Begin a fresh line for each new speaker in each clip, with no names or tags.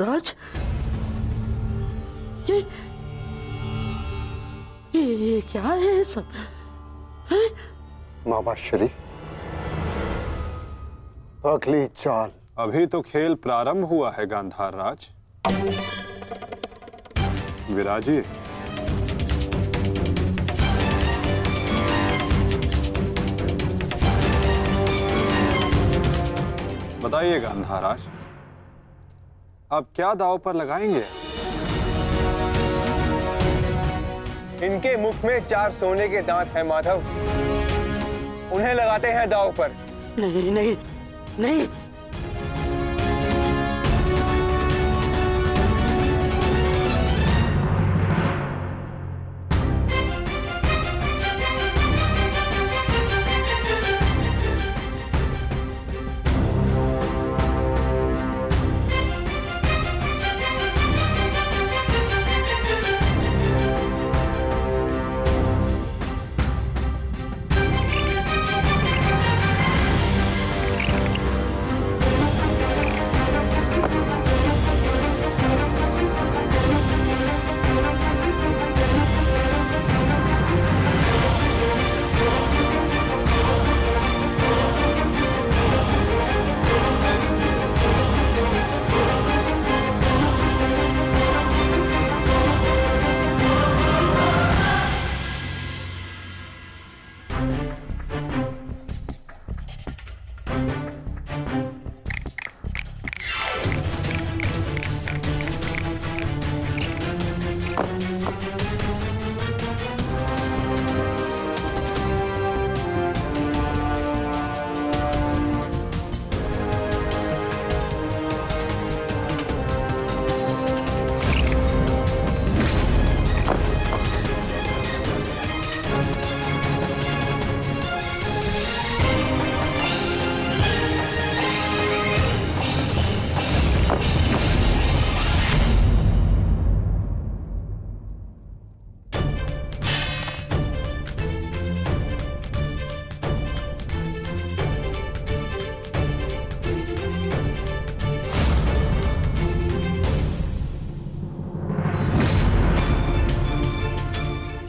युवराज, ये क्या है सब? है?
मामा श्री, अगली चाल।
अभी तो खेल प्रारंभ हुआ है गांधार राज। विराजिए। बताइए गांधार राज, अब क्या दांव पर लगाएंगे?
इनके मुख में 4 सोने के दांत हैं माधव, उन्हें लगाते हैं दांव पर।
नहीं नहीं नहीं,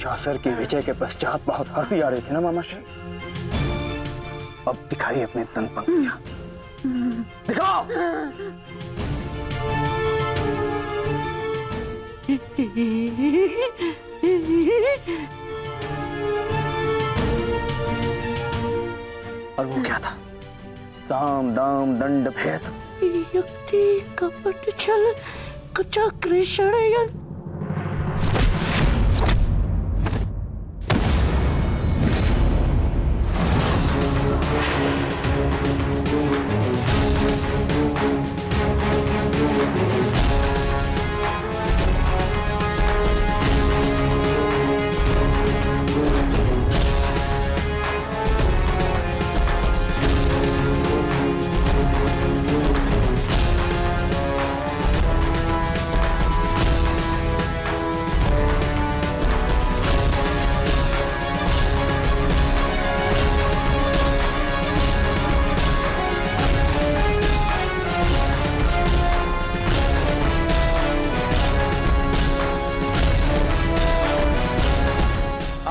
चासर की विजय के पश्चात बहुत हंसी आ रही थी ना मामा श्री, अब दिखाइए अपनी तन पंक्तियां, दिखाओ। और वो क्या था? साम दाम दंड भेद,
युक्ति कपट छल कुचक्र षड्यंत्र।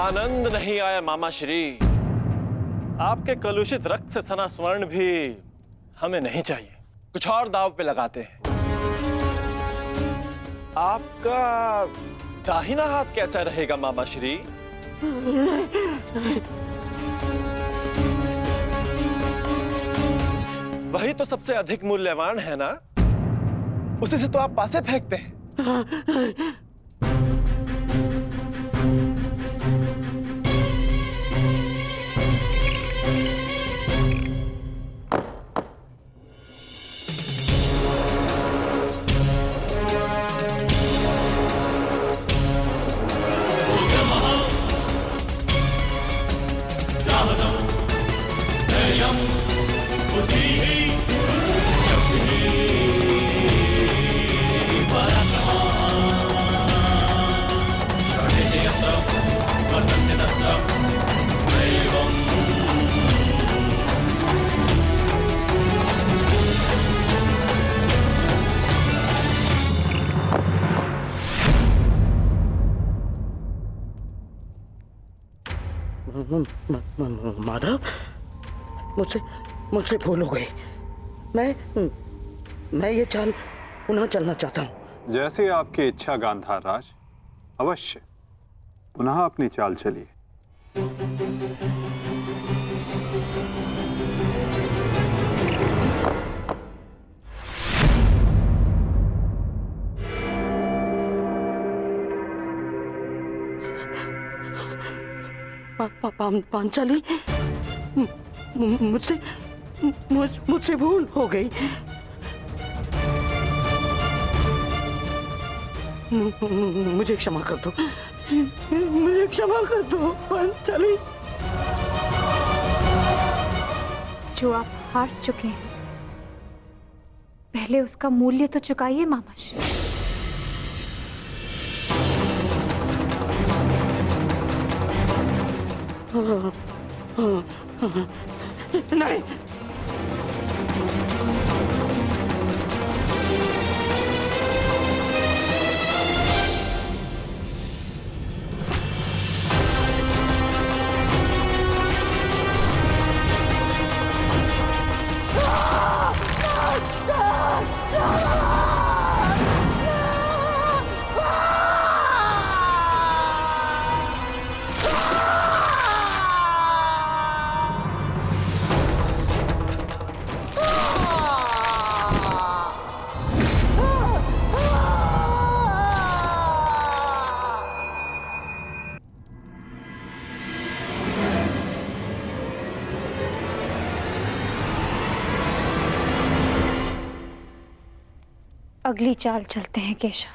आनंद नहीं आया मामा श्री, आपके कलुषित रक्त से सना स्वर्ण भी हमें नहीं चाहिए। कुछ और दाव पे लगाते हैं। आपका दाहिना हाथ कैसा रहेगा मामा श्री? वही तो सबसे अधिक मूल्यवान है ना, उसी से तो आप पासे फेंकते हैं।
माधव, मुझसे मुझसे भूल हो गई। मैं ये चाल पुनः चलना चाहता हूँ।
जैसी आपकी इच्छा गांधार राज, अवश्य पुनः अपनी चाल चलिए।
पांचाली, मुझसे भूल हो गई। मुझे क्षमा कर दो, मुझे क्षमा कर दो पांचाली।
जो आप हार चुके हैं, पहले उसका मूल्य तो चुकाइए मामाश्री।
नहीं,
अगली चाल चलते हैं केशव।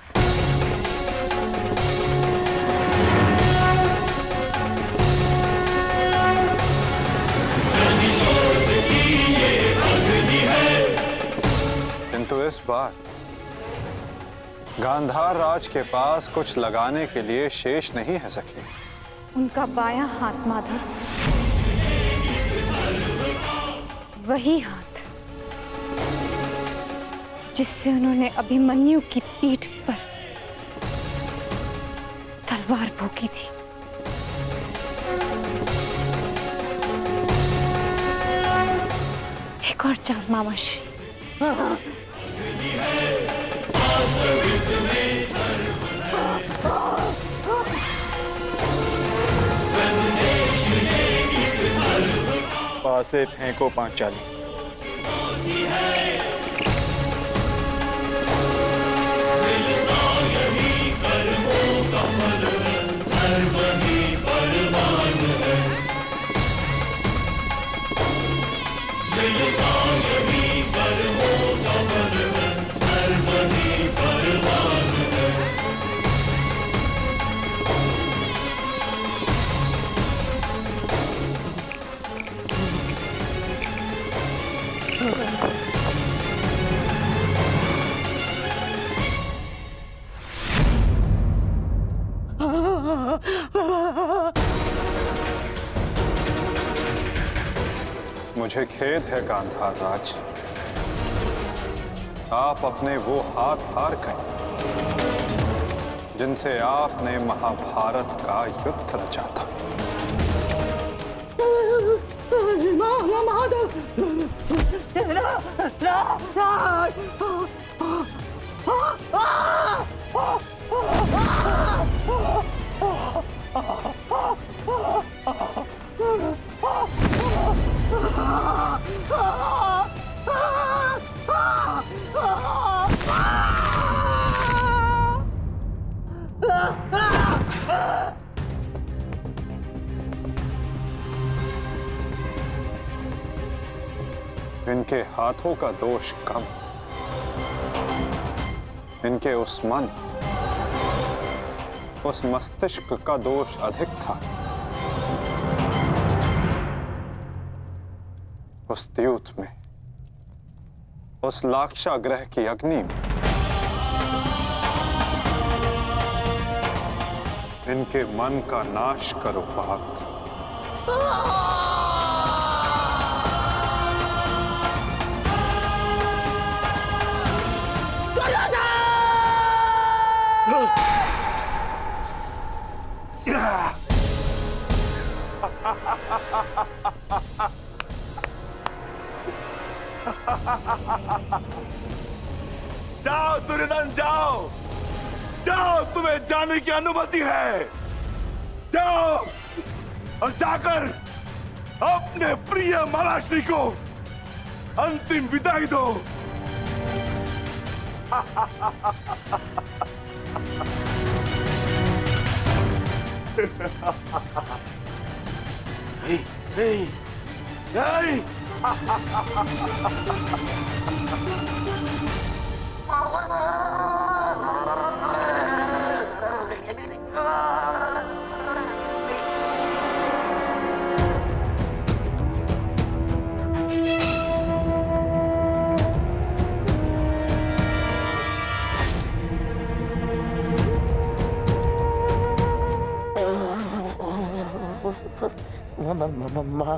किंतु इस बार गांधार राज के पास कुछ लगाने के लिए शेष नहीं है सखी।
उनका बायां हाथ माधव, वही हाथ जिससे उन्होंने अभिमन्यु की पीठ पर तलवार भोंकी थी। एक और चाल मामाश्री।
पासे फेंको पांचाली।
मुझे खेद है गांधार राज, आप अपने वो हाथ हार गए जिनसे आपने महाभारत का युद्ध रचा था। इनके हाथों का दोष कम, इनके उस मन, उस मस्तिष्क का दोष अधिक था। उस द्यूत में, उस लाक्षागृह की अग्नि में इनके मन का नाश करो पार्थ।
जाओ दुर्योधन जाओ, जाओ, तुम्हें जाने की अनुमति है। जाओ और जाकर अपने प्रिय महाराष्ट्री को अंतिम विदाई दो। नहीं, नहीं, नहीं।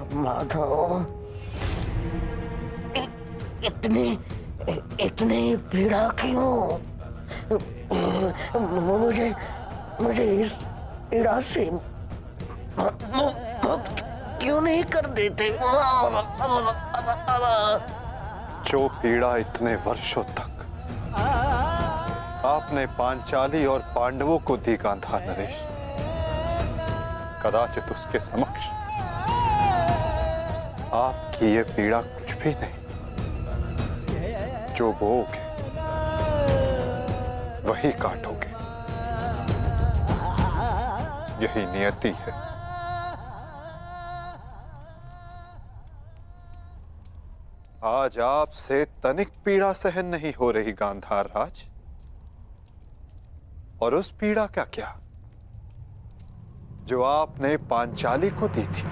माधव, इतनी पीड़ा क्यों? मुझे इस पीड़ा से मुक्त क्यों नहीं कर देते?
जो पीड़ा इतने वर्षों तक आपने पांचाली और पांडवों को दी गांधार नरेश, कदाचित उसके समक्ष आपकी ये पीड़ा कुछ भी नहीं। जो बोओगे वही काटोगे, यही नियति है। आज आपसे तनिक पीड़ा सहन नहीं हो रही गांधार राज, और उस पीड़ा का क्या जो आपने पांचाली को दी थी।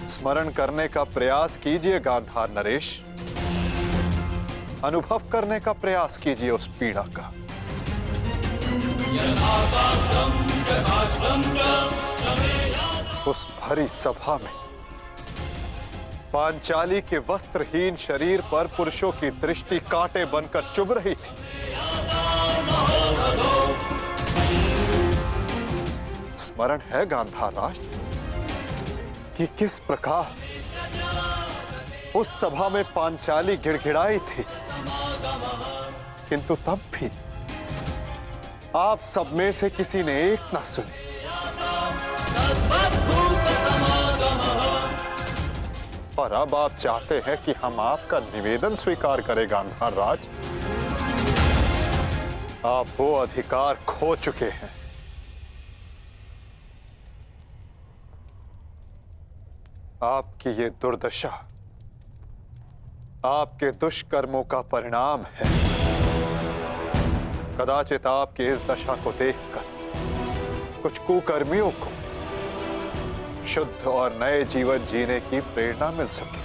स्मरण करने का प्रयास कीजिए गांधार नरेश, अनुभव करने का प्रयास कीजिए उस पीड़ा का। उस भरी सभा में पांचाली के वस्त्रहीन शरीर पर पुरुषों की दृष्टि कांटे बनकर चुभ रही थी। स्मरण है गांधार राज कि किस प्रकार उस सभा में पांचाली गिड़गिड़ाई थी, किंतु तब भी आप सब में से किसी ने एक ना सुनी। और अब आप चाहते हैं कि हम आपका निवेदन स्वीकार करें गांधार राज। आप वो अधिकार खो चुके हैं। आपकी ये दुर्दशा आपके दुष्कर्मों का परिणाम है। कदाचित आपकी इस दशा को देखकर कुछ कुकर्मियों को शुद्ध और नए जीवन जीने की प्रेरणा मिल सके।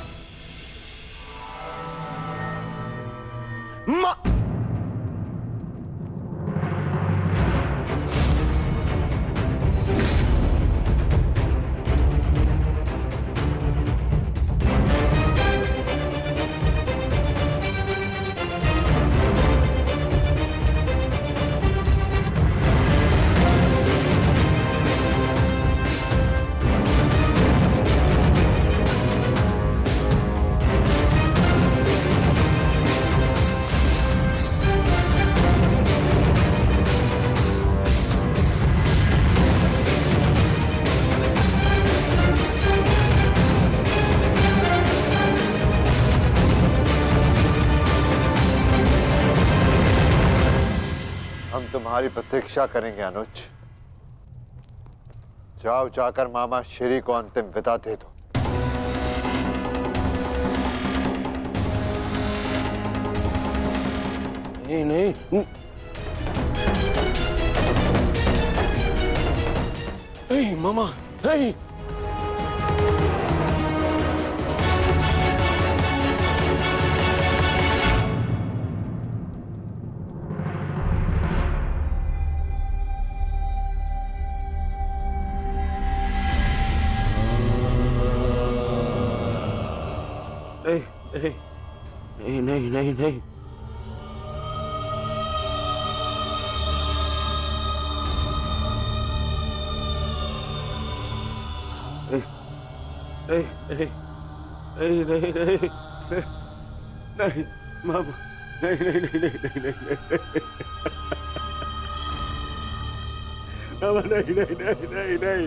तुम्हारी प्रतीक्षा करेंगे अनुज। जाओ, जाकर मामा श्री को अंतिम विदा दे दो।
नहीं, नहीं, नहीं मामा, नहीं। नहीं, नहीं, नहीं, नहीं। नहीं नहीं नहीं नहीं नहीं मामा नहीं नहीं नहीं नहीं नहीं नहीं मामा नहीं नहीं नहीं नहीं नहीं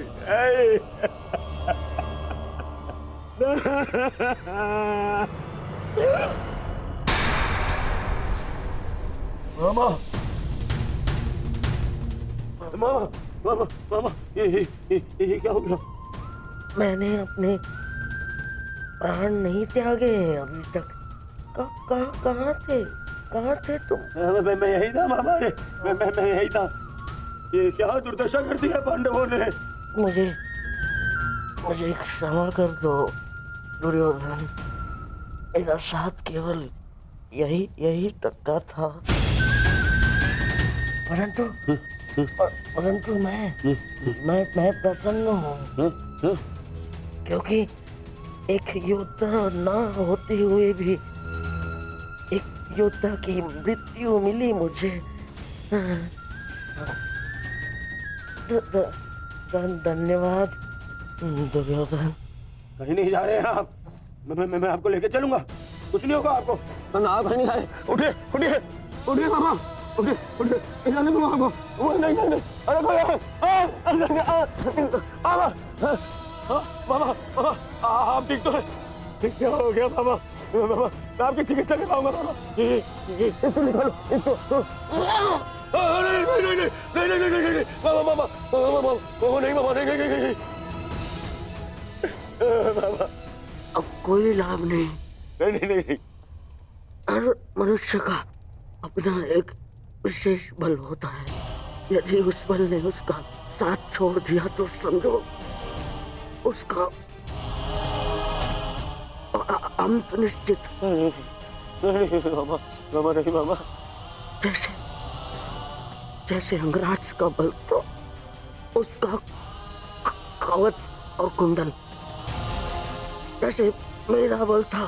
मामा मामा मामा मामा ये क्या हो गया?
मैंने अपने प्राण नहीं त्यागे हैं अभी तक। कहाँ थे तुम?
मैं यही था मामा, मैं यही था। ये क्या दुर्दशा कर दी है पांडवों ने?
मुझे क्षमा कर दो दुर्योधन। मेरा साथ केवल यही तक का था, परंतु मैं प्रसन्न हूँ क्योंकि एक योद्धा ना होते हुए भी एक योद्धा की मृत्यु मिली मुझे। धन्यवाद दुर्योधन।
कहीं नहीं जा रहे हैं आप। मैं आपको लेके चलूंगा, कुछ नहीं होगा आपको। आप कहीं नहीं जा रहे। उठिए उठिए उठिए मामा, उठिए उठिए, नहीं जाने दूंगा आपको। नहीं नहीं नहीं, अरे मामा मामा आप ठीक तो है? क्या हो गया मामा? मामा मैं आपकी चिकित्सा कराऊंगा मामा। इसको निकालो इसको। नहीं नहीं नहीं नहीं नहीं नहीं नहीं मामा मामा मामा मामा नहीं मामा नहीं नहीं नहीं मामा।
अब कोई लाभ नहीं।
नहीं नहीं नहीं।
हर मनुष्य का अपना एक विशेष बल होता है। यदि उस बल ने उसका साथ छोड़ दिया तो समझो उसका अंत निश्चित।
नहीं मामा मामा नहीं मामा।
जैसे अंगराज का बल तो उसका कवच और कुंडल, जैसे मेरा बल था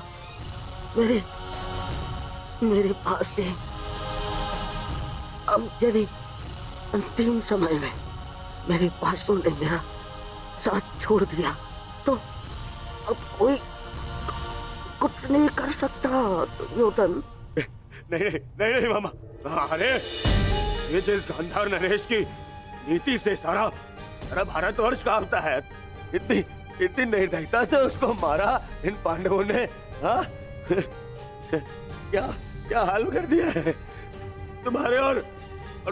मेरे पास से। अब यदि अंतिम समय में मेरे पासों ने मेरा साथ छोड़ दिया तो अब कोई कुछ नहीं कर सकता दुर्योधन।
नहीं नहीं नहीं नहीं मामा। अरे ये जिस गांधार नरेश की नीति से सारा भारतवर्ष कांपता है, इतनी निर्दयता से उसको मारा इन पांडवों ने। हाँ क्या हाल कर दिया है तुम्हारे और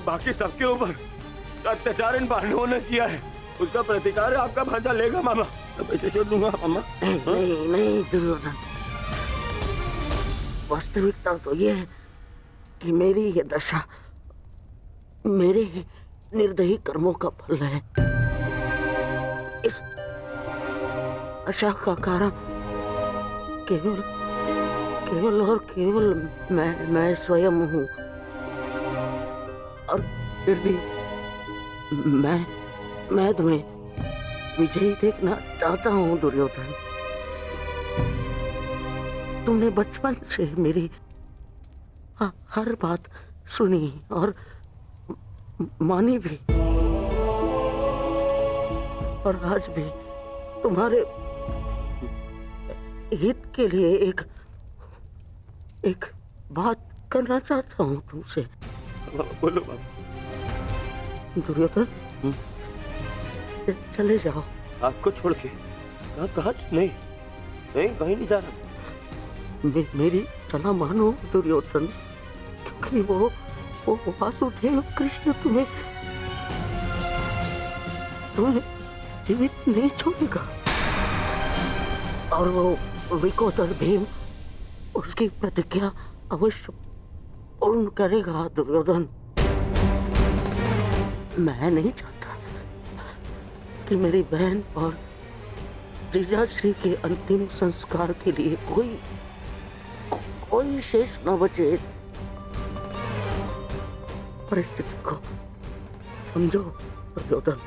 बाकी सबके ऊपर। अत्याचार इन पांडवों ने किया है, उसका प्रतिकार आपका भांजा लेगा मामा। पैसे छोड़ दूंगा मामा।
नहीं दुर्योधन, वास्तविकता तो ये है कि मेरी ये दशा मेरे ही निर्दयी कर्मों का फल है। इस आशा का कारण केवल और केवल मैं स्वयं हूँ। और फिर भी मैं तुम्हें विजयी देखना चाहता हूँ दुर्योधन। तुमने बचपन से मेरी हर बात सुनी और मानी भी, और आज भी तुम्हारे हित के लिए एक बात करना चाहता हूँ तुमसे।
बोलो बाबा।
दुर्योधन चले जाओ।
आपको छोड़ के कहाँ? नहीं कहीं नहीं जा रहा।
मेरी सलाह मानो दुर्योधन, क्योंकि वो वासुदेव कृष्ण तुम्हें जीवित नहीं छोड़ेगा, और वो विकोदर भीम उसकी प्रतिज्ञा अवश्य पूर्ण करेगा दुर्योधन। मैं नहीं चाहता कि मेरी बहन और जीजाश्री के अंतिम संस्कार के लिए कोई शेष न बचे। परिस्थिति को समझो दुर्योधन।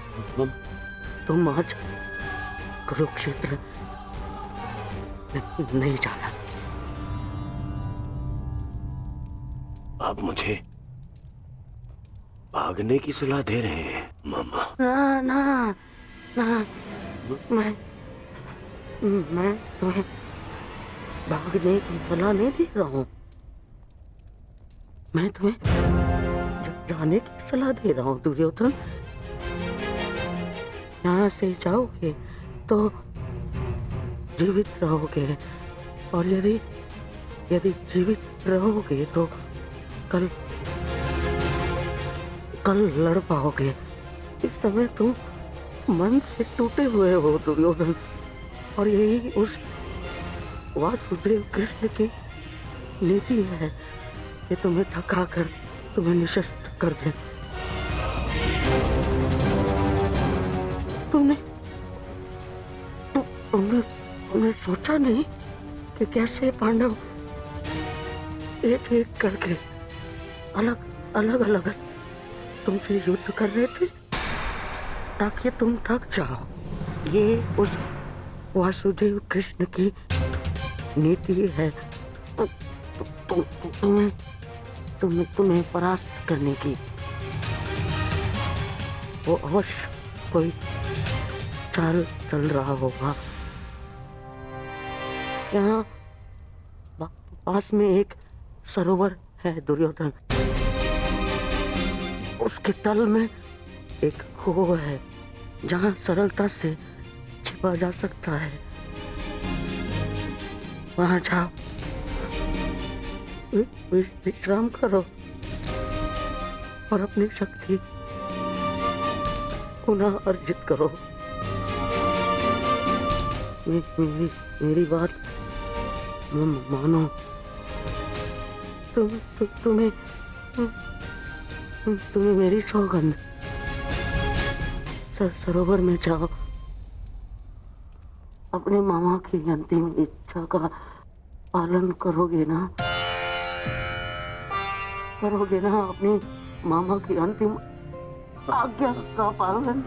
तुम आज कुरुक्षेत्र नहीं जाना।
आप मुझे भागने की सलाह दे रहे हैं मामा?
ना, मैं मैं तुम्हें भागने की सलाह नहीं दे रहा हूँ, मैं तुम्हें जाने की सलाह दे रहा हूँ दुर्योधन। यहाँ से जाओगे तो जीवित रहोगे, और यदि जीवित रहोगे तो कल लड़ पाओगे। इस समय तुम मन से टूटे हुए हो दुर्योधन, और यही उस वासुदेव कृष्ण की नीति है कि तुम्हें थकाकर तुम्हें निशस्त्र कर दे। तुमने सोचा नहीं कि कैसे पांडव एक एक करके अलग तुमसे युद्ध कर रहे थे ताकि तुम थक जाओ। ये उस वासुदेव कृष्ण की नीति है तुम्हें परास्त करने की। वो अवश्य कोई चाल चल रहा होगा। यहाँ पास में एक सरोवर है दुर्योधन, उसके तल में एक कुओं है जहाँ सरलता से छिपा जा सकता है। वहाँ जाओ, विश्राम करो और अपनी शक्ति पुनः अर्जित करो। मेरी बात मानो। तुम्हें मेरी सौगंध। सरोवर में जाओ, अपने मामा की अंतिम इच्छा का पालन करोगे ना? अपनी मामा की अंतिम आज्ञा का पालन।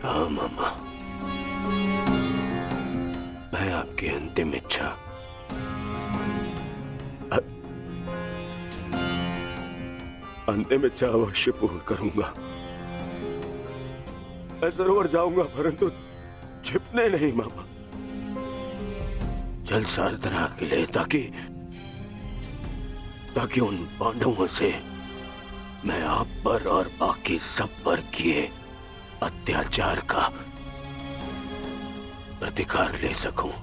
हाँ मामा, मैं आपकी अंतिम इच्छा अवश्य पूर्ण करूंगा। मैं सरोवर जाऊंगा, परंतु छिपने नहीं मामा, जल साधना के लिए, ताकि उन पांडवों से मैं आप पर और बाकी सब पर किए अत्याचार का प्रतिकार ले सकूं।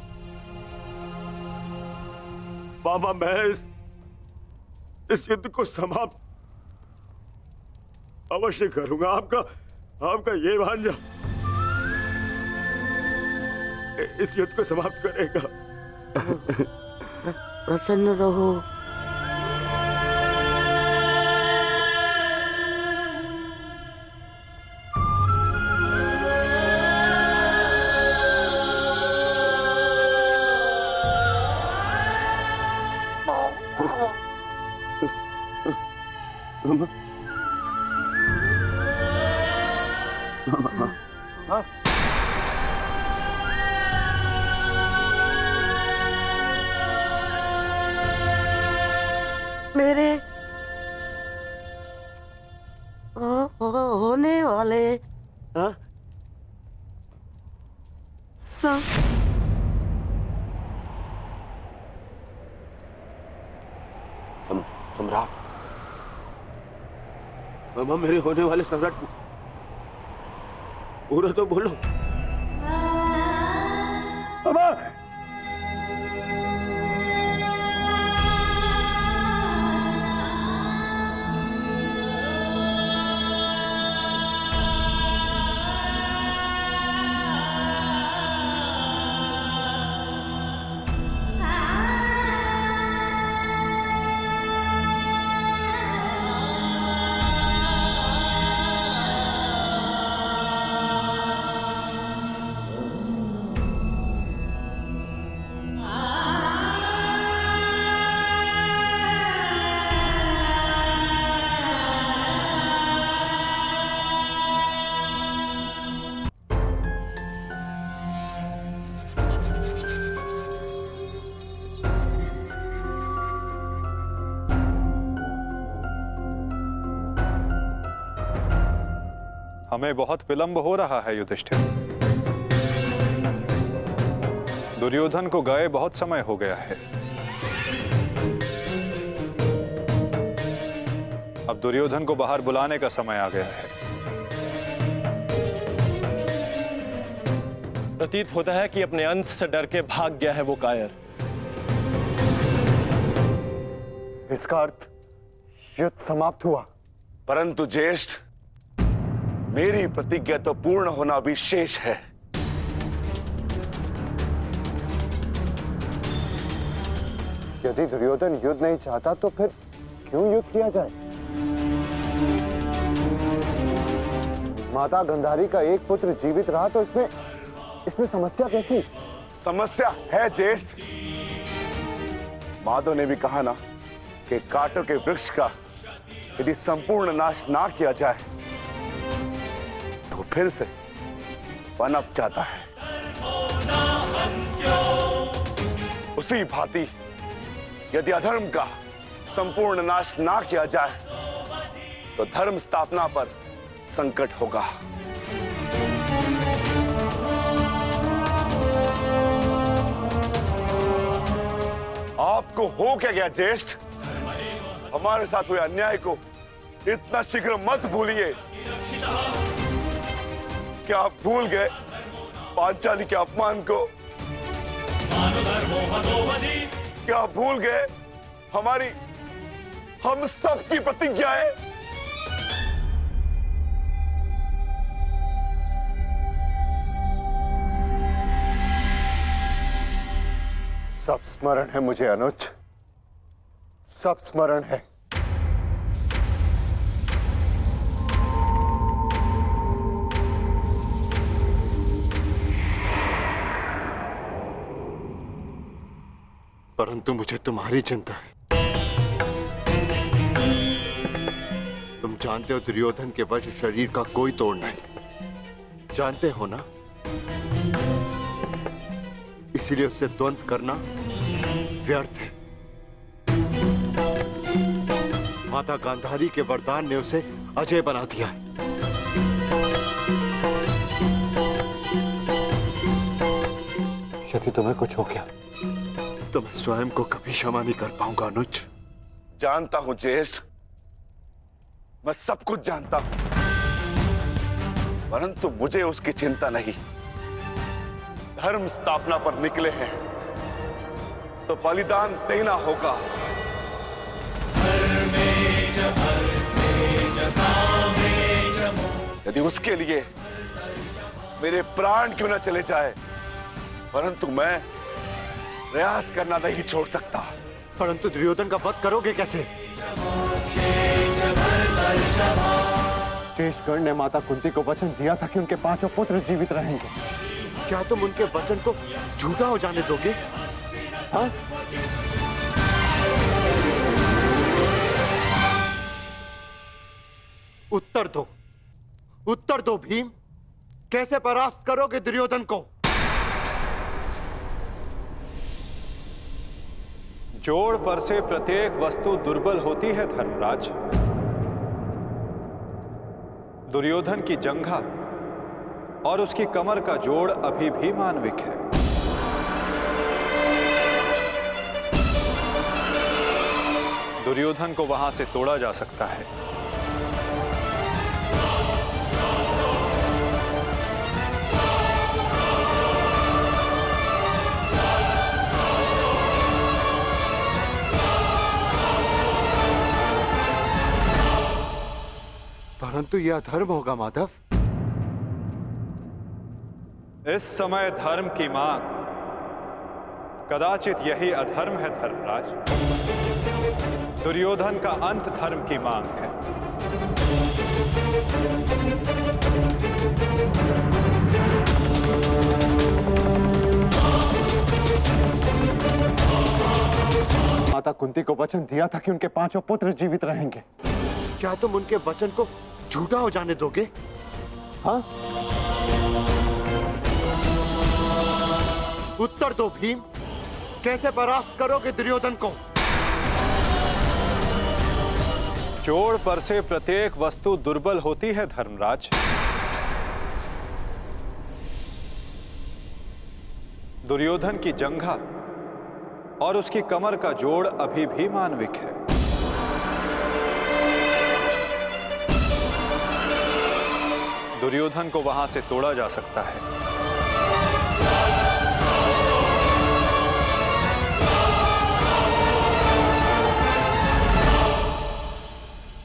मामा, मैं इस युद्ध को समाप्त अवश्य करूंगा। आपका ये भांजा इस युद्ध को समाप्त करेगा।
प्रसन्न रहो। मेरे होने वाले
सम्राट, मामा, मेरे होने वाले सम्राट पूरा तो बोलो। मामा,
हमें बहुत विलंब हो रहा है युधिष्ठिर। दुर्योधन को गए बहुत समय हो गया है। अब दुर्योधन को बाहर बुलाने का समय आ गया है।
प्रतीत होता है कि अपने अंत से डर के भाग गया है वो कायर।
इसका अर्थ युद्ध समाप्त हुआ।
परंतु ज्येष्ठ, मेरी प्रतिज्ञा तो पूर्ण होना भी शेष है।
यदि दुर्योधन युद्ध नहीं चाहता तो फिर क्यों युद्ध किया जाए? माता गांधारी का एक पुत्र जीवित रहा तो इसमें समस्या कैसी?
समस्या है ज्येष्ठ। माधव ने भी कहा ना कि कांटों के वृक्ष का यदि संपूर्ण नाश ना किया जाए तो फिर से पनप जाता है। उसी भांति यदि अधर्म का संपूर्ण नाश ना किया जाए तो धर्म स्थापना पर संकट होगा। आपको हो क्या गया ज्येष्ठ? हमारे साथ हुए अन्याय को इतना शीघ्र मत भूलिए। क्या आप भूल गए पांचाली के अपमान को? क्या आप भूल गए हम सब की प्रतिज्ञाएं?
सब स्मरण है मुझे अनुज, सब स्मरण है।
परंतु मुझे तुम्हारी चिंता है। तुम जानते हो दुर्योधन के वश शरीर का कोई तोड़ नहीं, जानते हो ना? इसीलिए उससे द्वंद्व करना व्यर्थ है। माता गांधारी के वरदान ने उसे अजय बना दिया है।
यदि तुम्हें कुछ हो गया
तो मैं स्वयं को कभी क्षमा नहीं कर पाऊंगा अनुज।
जानता हूं ज्येष्ठ, मैं सब कुछ जानता हूं, परंतु मुझे उसकी चिंता नहीं। धर्म स्थापना पर निकले हैं तो बलिदान देना होगा। यदि उसके लिए मेरे प्राण क्यों न चले जाए, परंतु मैं प्रयास करना नहीं छोड़ सकता।
परंतु दुर्योधन का वध करोगे कैसे?
शेषगढ़ ने माता कुंती को वचन दिया था कि उनके 5 पुत्र जीवित रहेंगे।
क्या तुम उनके वचन को झूठा हो जाने दोगे?
हाँ?
उत्तर दो भीम, कैसे परास्त करोगे दुर्योधन को?
जोड़ पर से प्रत्येक वस्तु दुर्बल होती है धर्मराज। दुर्योधन की जंघा और उसकी कमर का जोड़ अभी भी मानविक है। दुर्योधन को वहां से तोड़ा जा सकता है।
परंतु यह अधर्म होगा माधव।
इस समय धर्म की मांग, कदाचित यही अधर्म है धर्मराज। दुर्योधन का अंत धर्म की मांग है।
माता कुंती को वचन दिया था कि उनके 5 पुत्र जीवित रहेंगे।
क्या तुम उनके वचन को झूठा हो जाने दोगे?
हाँ?
उत्तर दो भीम, कैसे परास्त करोगे दुर्योधन को?
जोड़ पर से प्रत्येक वस्तु दुर्बल होती है धर्मराज। दुर्योधन की जंघा और उसकी कमर का जोड़ अभी भी मानविक है। दुर्योधन को वहां से तोड़ा जा सकता है।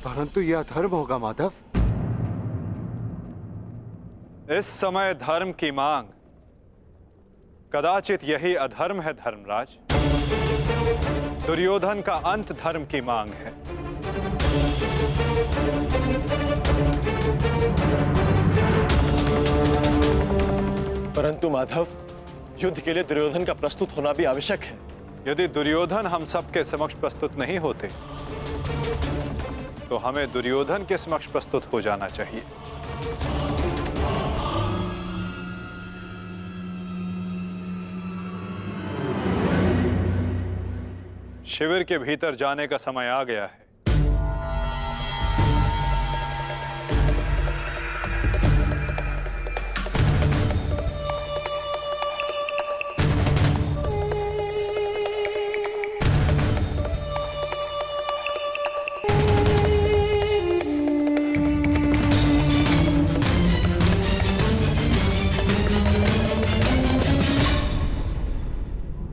परंतु यह अधर्म होगा माधव।
इस समय धर्म की मांग, कदाचित यही अधर्म है धर्मराज। दुर्योधन का अंत धर्म की मांग है।
परंतु माधव, युद्ध के लिए दुर्योधन का प्रस्तुत होना भी आवश्यक है।
यदि दुर्योधन हम सबके समक्ष प्रस्तुत नहीं होते तो हमें दुर्योधन के समक्ष प्रस्तुत हो जाना चाहिए। शिविर के भीतर जाने का समय आ गया है।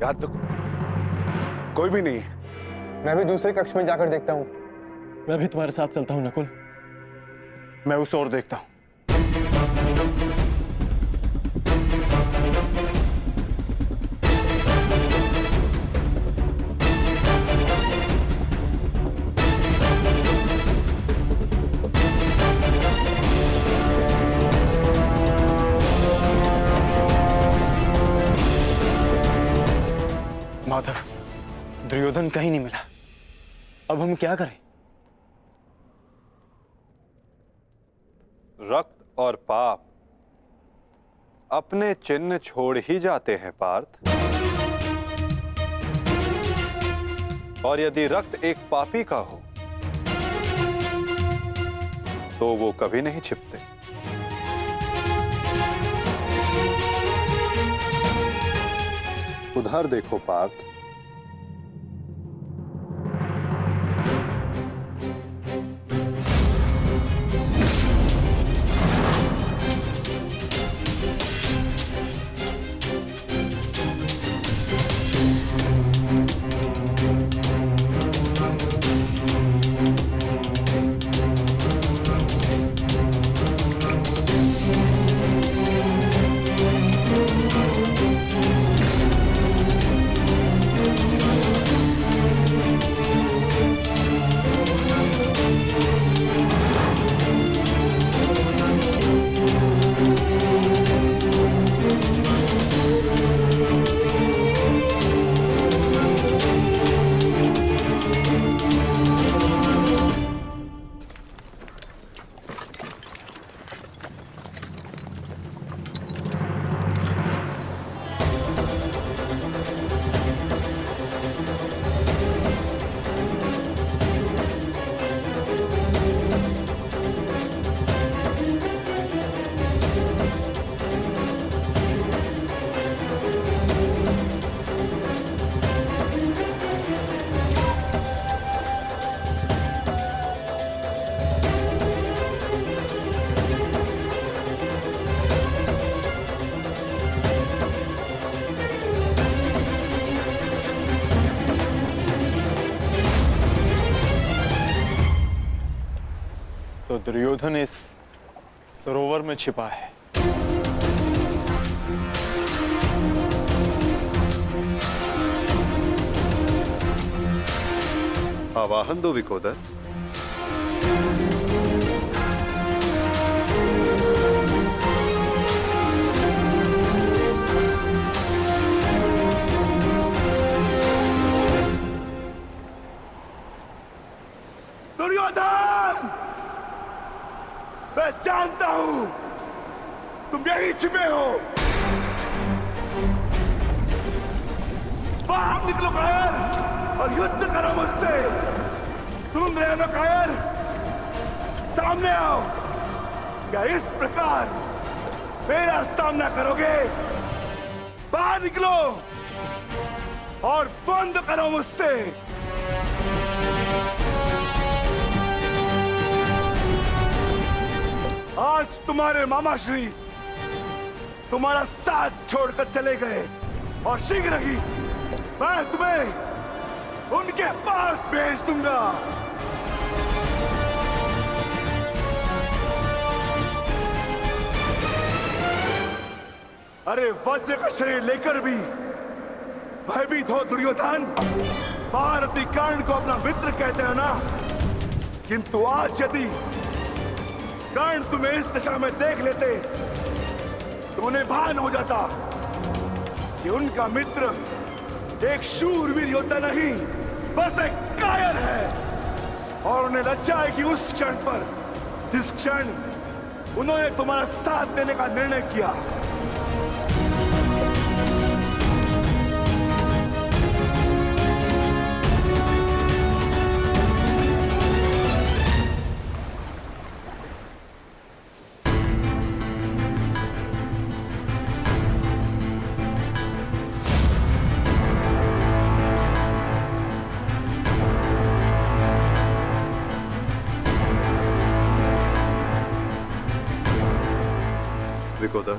याद रखो, कोई भी नहीं है।
मैं भी दूसरे कक्ष में जाकर देखता हूँ।
मैं भी तुम्हारे साथ चलता हूं नकुल।
मैं उस ओर देखता हूं। माधव, दुर्योधन कहीं नहीं मिला। अब हम क्या करें?
रक्त और पाप अपने चिन्ह छोड़ ही जाते हैं पार्थ। और यदि रक्त एक पापी का हो तो वो कभी नहीं छिपते। उधर देखो पार्थ।
तो दुर्योधन इस सरोवर में छिपा है।
आवाहन दो विकोदर।
दुर्योधन, मैं जानता हूं तुम यहीं छिपे हो। बाहर निकलो कायर और युद्ध करो मुझसे। सुन रहे हो कायर? सामने आओ। क्या इस प्रकार मेरा सामना करोगे? बाहर निकलो और बंद करो मुझसे। आज तुम्हारे मामा श्री तुम्हारा साथ छोड़कर चले गए और शीघ्र ही मैं तुम्हें उनके पास भेज दूंगा। अरे वज्र का शरीर लेकर भी भयभीत हो दुर्योधन। महारथी कर्ण को अपना मित्र कहते हैं ना, किंतु आज यदि कर्ण तुम्हें इस दशा में देख लेते तो उन्हें भान हो जाता कि उनका मित्र एक शूरवीर योद्धा नहीं, बस एक कायर है। और उन्हें लज्जा आएगी उस क्षण पर जिस क्षण उन्होंने तुम्हारा साथ देने का निर्णय किया।
विकोदर,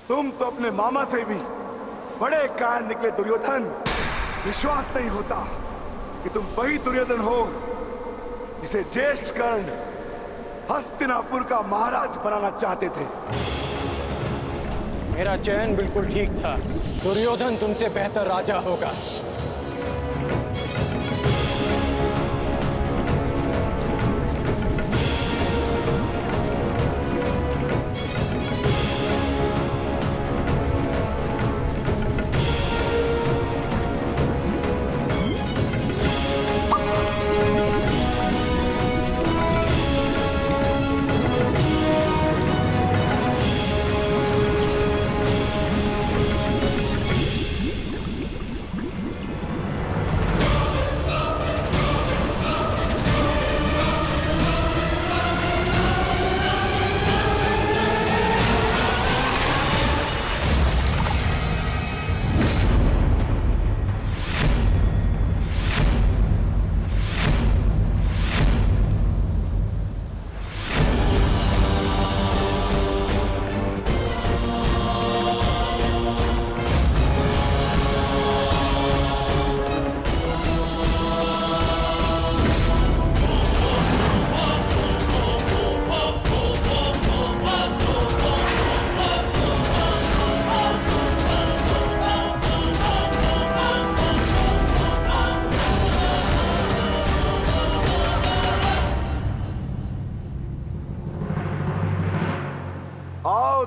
तुम तो अपने मामा से भी बड़े कायर निकले दुर्योधन। विश्वास नहीं होता कि तुम वही दुर्योधन हो जिसे ज्येष्ठ कर्ण हस्तिनापुर का महाराज बनाना चाहते थे।
मेरा चयन बिल्कुल ठीक था। दुर्योधन तुमसे बेहतर राजा होगा।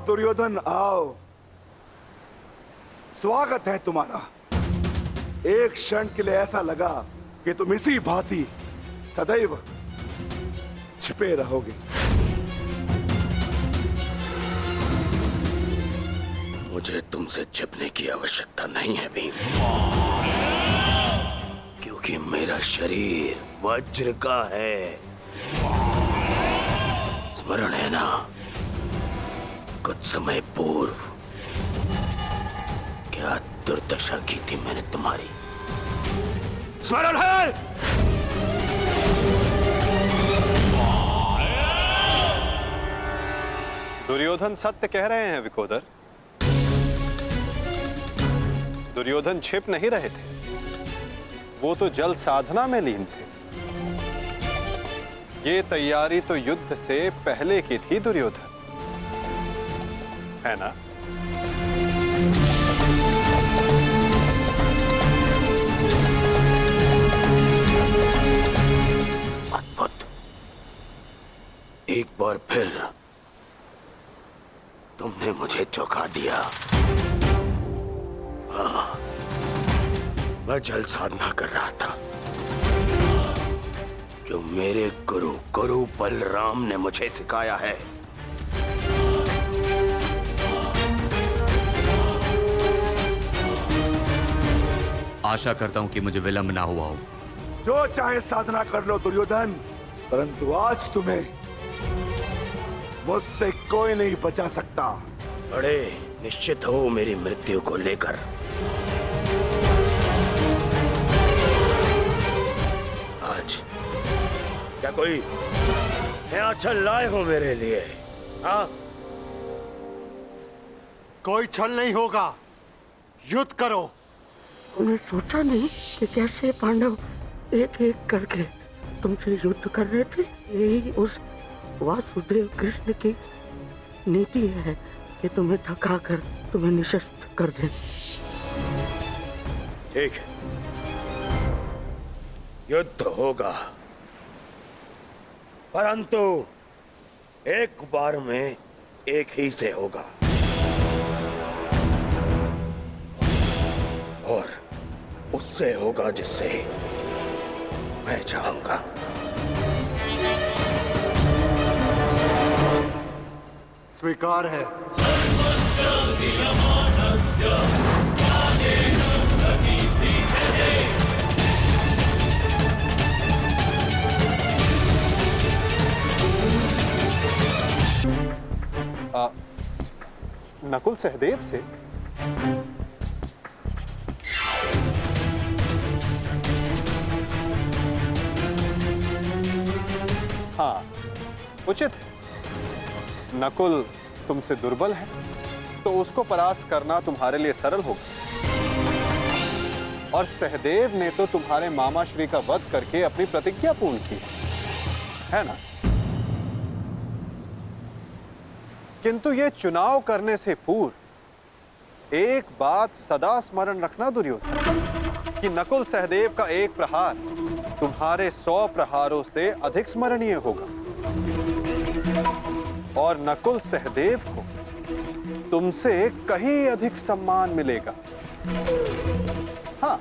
दुर्योधन आओ, स्वागत है तुम्हारा। एक क्षण के लिए ऐसा लगा कि तुम इसी भांति सदैव छिपे रहोगे।
मुझ
मुझे तुमसे छिपने की आवश्यकता नहीं है भीम, क्योंकि मेरा शरीर वज्र का है। स्मरण है ना, कुछ समय पूर्व क्या दुर्दशा की थी मैंने तुम्हारी? स्मरण है?
दुर्योधन सत्य कह रहे हैं विकोदर। दुर्योधन छिप नहीं रहे थे, वो तो जल साधना में लीन थे। ये तैयारी तो युद्ध से पहले की थी दुर्योधन, है ना?
अद्भुत। एक बार फिर तुमने मुझे चौंका दिया। हाँ, मैं जल साधना कर रहा था जो मेरे गुरु बलराम ने मुझे सिखाया है।
आशा करता हूं कि मुझे विलंब ना हुआ हो।
जो चाहे साधना कर लो दुर्योधन, परंतु आज तुम्हें मुझसे कोई नहीं बचा सकता।
बड़े निश्चित हो मेरी मृत्यु को लेकर। आज क्या कोई नया छल लाए हो मेरे लिए? हाँ?
कोई छल नहीं होगा, युद्ध करो।
उन्हें सोचा नहीं कि कैसे पांडव एक एक करके तुमसे युद्ध कर रहे थे। यही उस वासुदेव कृष्ण की नीति है कि तुम्हें थकाकर तुम्हें निशस्त्र कर दे।
ठीक है, युद्ध होगा, परंतु एक बार में एक ही से होगा, और उससे होगा जिससे मैं चाहूंगा।
स्वीकार है।
नकुल सहदेव से? हाँ, उचित है। नकुल तुमसे दुर्बल है, तो उसको परास्त करना तुम्हारे लिए सरल होगा। और सहदेव ने तो तुम्हारे मामा श्री का वध करके अपनी प्रतिज्ञा पूर्ण की है ना? किंतु ये चुनाव करने से पूर्व एक बात सदा स्मरण रखना दुर्योधन, कि नकुल सहदेव का एक प्रहार तुम्हारे 100 प्रहारों से अधिक स्मरणीय होगा, और नकुल सहदेव को तुमसे कहीं अधिक सम्मान मिलेगा। हाँ,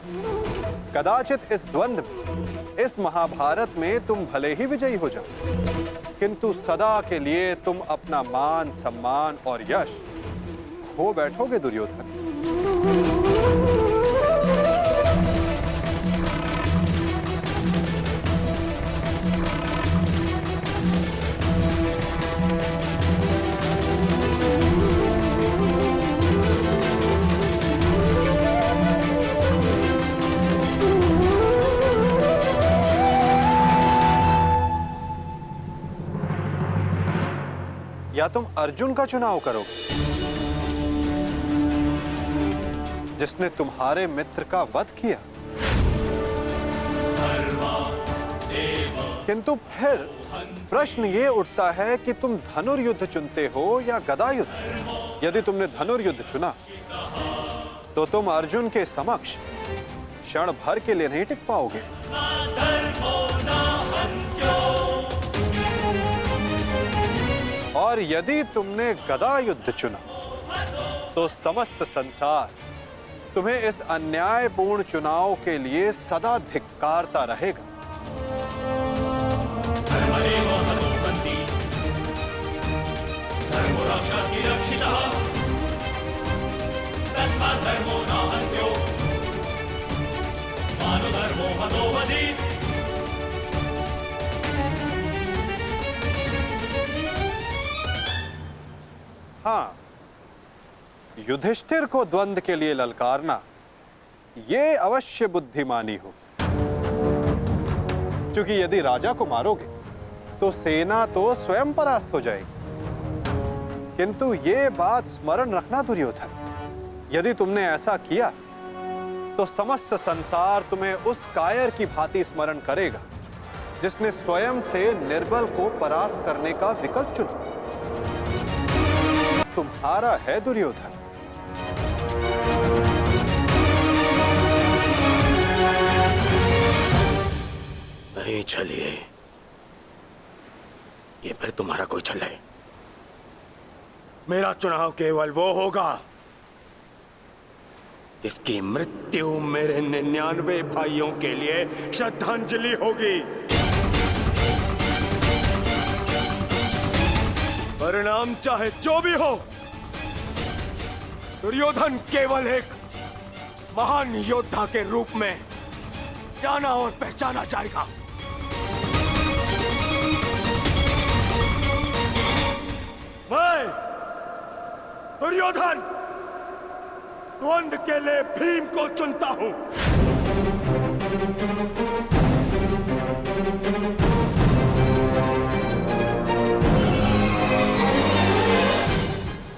कदाचित इस द्वंद्व में, इस महाभारत में तुम भले ही विजयी हो जाओ, किंतु सदा के लिए तुम अपना मान, सम्मान और यश खो बैठोगे दुर्योधन। या तुम अर्जुन का चुनाव करोगे, जिसने तुम्हारे मित्र का वध किया। किंतु फिर प्रश्न ये उठता है कि तुम धनुर्युद्ध चुनते हो या गदा युद्ध। यदि तुमने धनुर्युद्ध चुना तो तुम अर्जुन के समक्ष क्षण भर के लिए नहीं टिक पाओगे। और यदि तुमने गदा युद्ध चुना तो समस्त संसार तुम्हें इस अन्यायपूर्ण चुनाव के लिए सदा धिक्कारता रहेगा। हाँ, युधिष्ठिर को द्वंद्व के लिए ललकारना ये अवश्य बुद्धिमानी हो, क्योंकि यदि राजा को मारोगे तो सेना तो स्वयं परास्त हो जाएगी। किंतु ये बात स्मरण रखना दुर्योधन, यदि तुमने ऐसा किया तो समस्त संसार तुम्हें उस कायर की भांति स्मरण करेगा जिसने स्वयं से निर्बल को परास्त करने का विकल्प चुना। तुम्हारा है दुर्योधन।
नहीं चलिए, ये फिर तुम्हारा कोई छल है। मेरा चुनाव केवल वो होगा जिसकी मृत्यु मेरे 99 भाइयों के लिए श्रद्धांजलि होगी। परिणाम चाहे जो भी हो, दुर्योधन केवल एक महान योद्धा के रूप में जाना और पहचाना जाएगा। मैं दुर्योधन द्वंद्व के लिए भीम को चुनता हूं।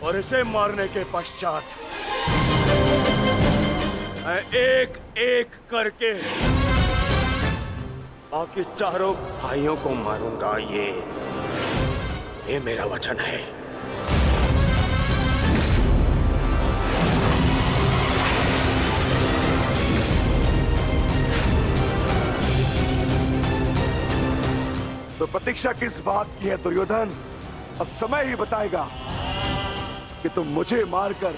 और इसे मारने के पश्चात मैं एक एक करके बाकी चारों भाइयों को मारूंगा। ये मेरा वचन है।
तो प्रतीक्षा किस बात की है दुर्योधन? अब समय ही बताएगा कि तुम मुझे मारकर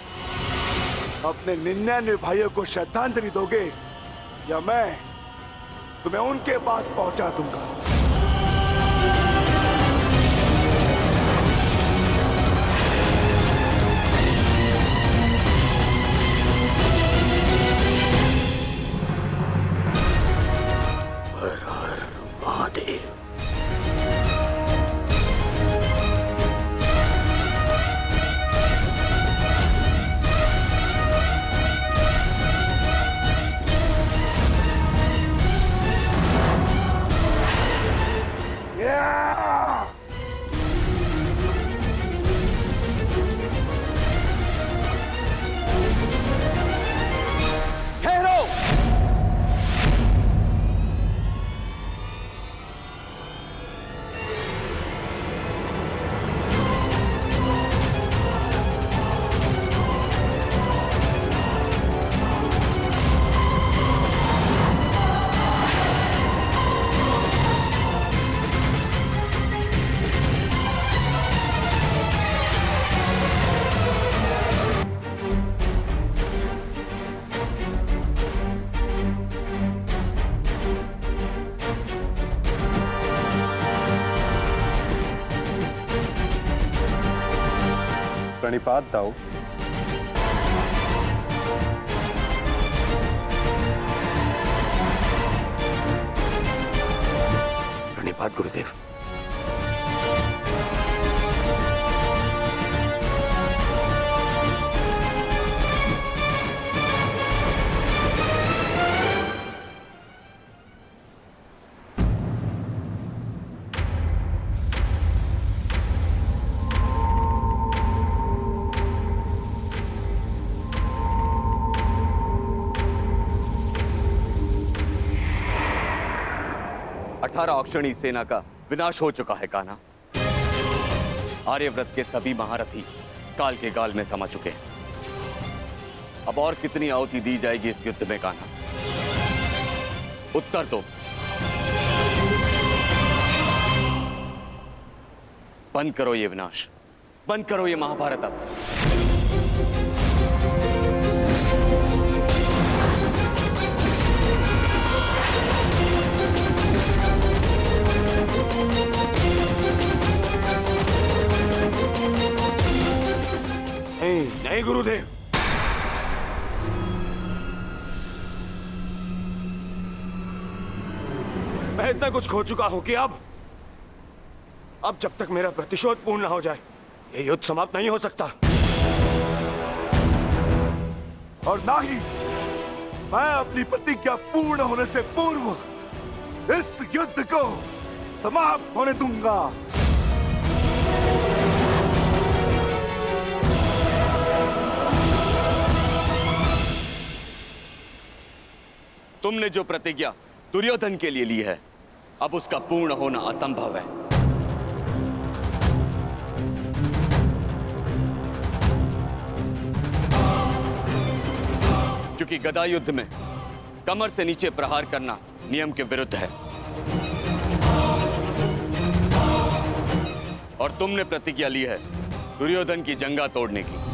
अपने 99 भाइयों को श्रद्धांजलि दोगे या मैं तुम्हें उनके पास पहुंचा दूंगा।
हर हर महादेव।
प्रणिपात दाऊ।
प्रणिपात गुरुदेव।
अक्षणी सेना का विनाश हो चुका है कान्हा। आर्यव्रत के सभी महारथी काल के गाल में समा चुके हैं। अब और कितनी आहुति दी जाएगी इस युद्ध में कान्हा? उत्तर दो। बंद करो ये विनाश, बंद करो ये महाभारत अब।
नहीं गुरुदेव, मैं इतना कुछ खो चुका हूं कि अब जब तक मेरा प्रतिशोध पूर्ण ना हो जाए ये युद्ध समाप्त नहीं हो सकता।
और ना ही मैं अपनी प्रतिज्ञा पूर्ण होने से पूर्व इस युद्ध को समाप्त होने दूंगा।
तुमने जो प्रतिज्ञा दुर्योधन के लिए ली है, अब उसका पूर्ण होना असंभव है। क्योंकि गदा युद्ध में कमर से नीचे प्रहार करना नियम के विरुद्ध है और तुमने प्रतिज्ञा ली है दुर्योधन की जंगा तोड़ने की।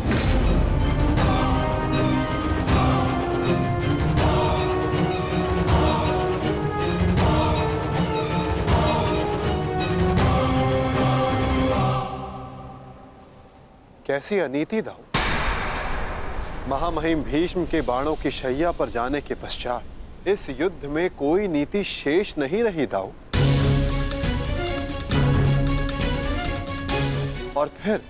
कैसी अनीति दाऊ। महामहिम भीष्म के बाणों की शैया पर जाने के पश्चात इस युद्ध में कोई नीति शेष नहीं रही दाऊ। और फिर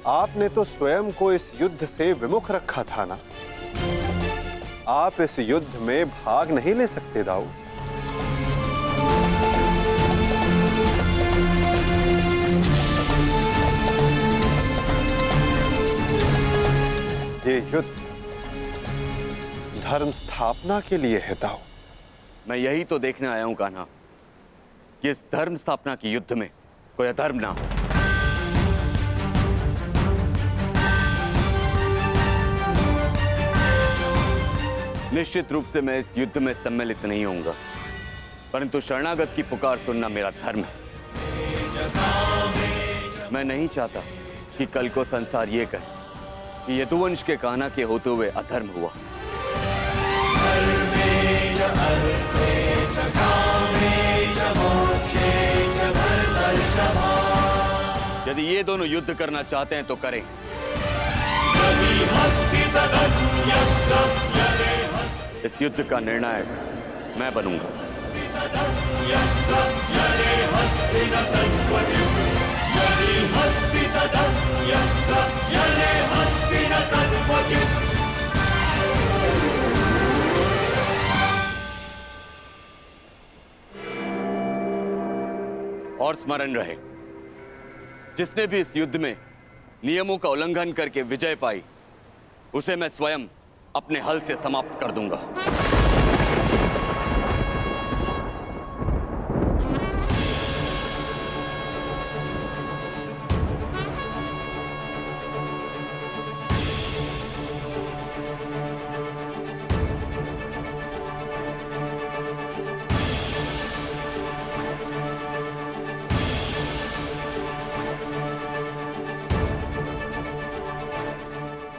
आपने तो स्वयं को इस युद्ध से विमुख रखा था ना। आप इस युद्ध में भाग नहीं ले सकते दाऊ। ये युद्ध धर्म स्थापना के लिए है दाऊ।
मैं यही तो देखने आया हूं कान्हा कि इस धर्म स्थापना की युद्ध में कोई अधर्म ना हो। निश्चित रूप से मैं इस युद्ध में सम्मिलित नहीं होऊंगा, परंतु शरणागत की पुकार सुनना मेरा धर्म है। मैं नहीं चाहता कि कल को संसार ये कहे कि यदुवंश के कान्हा के होते हुए अधर्म हुआ। यदि ये दोनों युद्ध करना चाहते हैं तो करें। इस युद्ध का निर्णायक मैं बनूंगा। और स्मरण रहे, जिसने भी इस युद्ध में नियमों का उल्लंघन करके विजय पाई, उसे मैं स्वयं अपने हल से समाप्त कर दूंगा।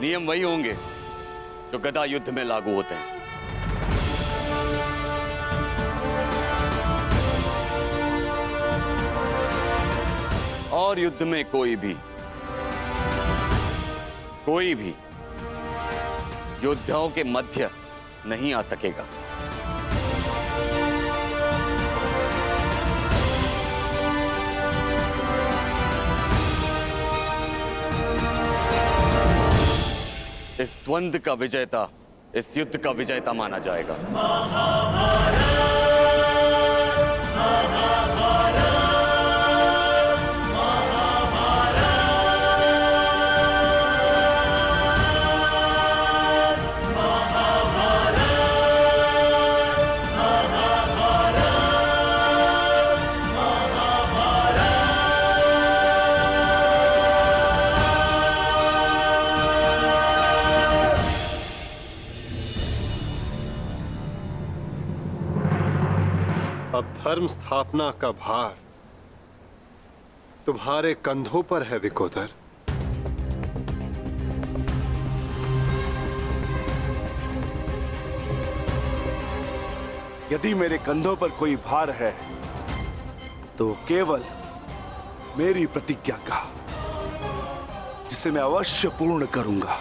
नियम वही होंगे जो गदा युद्ध में लागू होते हैं। और युद्ध में कोई भी योद्धाओं के मध्य नहीं आ सकेगा। इस द्वंद्व का विजेता इस युद्ध का विजेता माना जाएगा।
अब धर्म स्थापना का भार तुम्हारे कंधों पर है विकोदर।
यदि मेरे कंधों पर कोई भार है तो केवल मेरी प्रतिज्ञा का, जिसे मैं अवश्य पूर्ण करूंगा।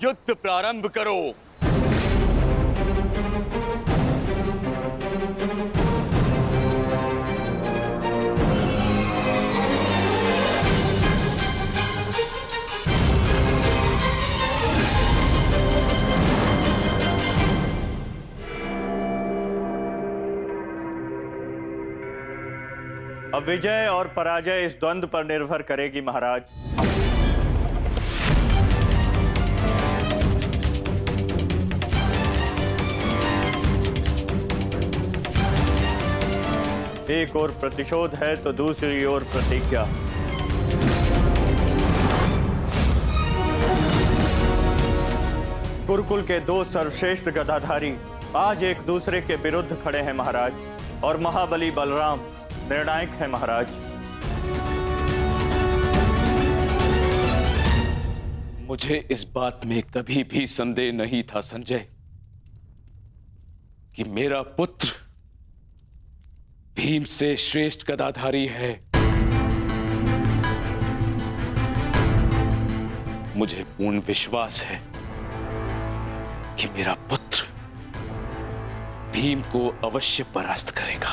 युद्ध प्रारंभ करो।
अब विजय और पराजय इस द्वंद्व पर निर्भर करेगी महाराज। एक ओर प्रतिशोध है तो दूसरी ओर प्रतिज्ञा। गुरुकुल के दो सर्वश्रेष्ठ गदाधारी आज एक दूसरे के विरुद्ध खड़े हैं महाराज, और महाबली बलराम निर्णायक है महाराज।
मुझे इस बात में कभी भी संदेह नहीं था संजय कि मेरा पुत्र भीम से श्रेष्ठ गदाधारी है। मुझे पूर्ण विश्वास है कि मेरा पुत्र भीम को अवश्य परास्त करेगा।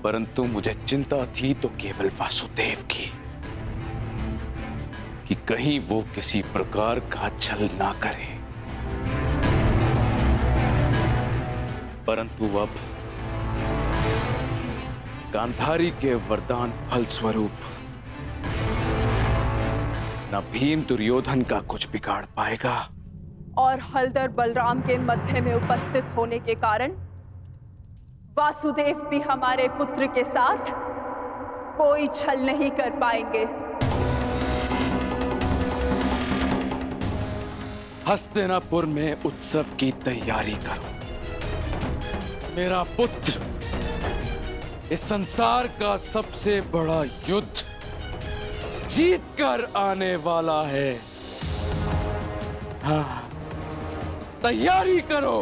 परंतु मुझे चिंता थी तो केवल वासुदेव की, कि कहीं वो किसी प्रकार का छल ना करे। परंतु अब गांधारी के वरदान फलस्वरूप न भीम दुर्योधन का कुछ बिगाड़ पाएगा,
और हलधर बलराम के मध्य में उपस्थित होने के कारण वासुदेव भी हमारे पुत्र के साथ कोई छल नहीं कर पाएंगे।
हस्तिनापुर में उत्सव की तैयारी करो। मेरा पुत्र इस संसार का सबसे बड़ा युद्ध जीत कर आने वाला है। हाँ, तैयारी करो।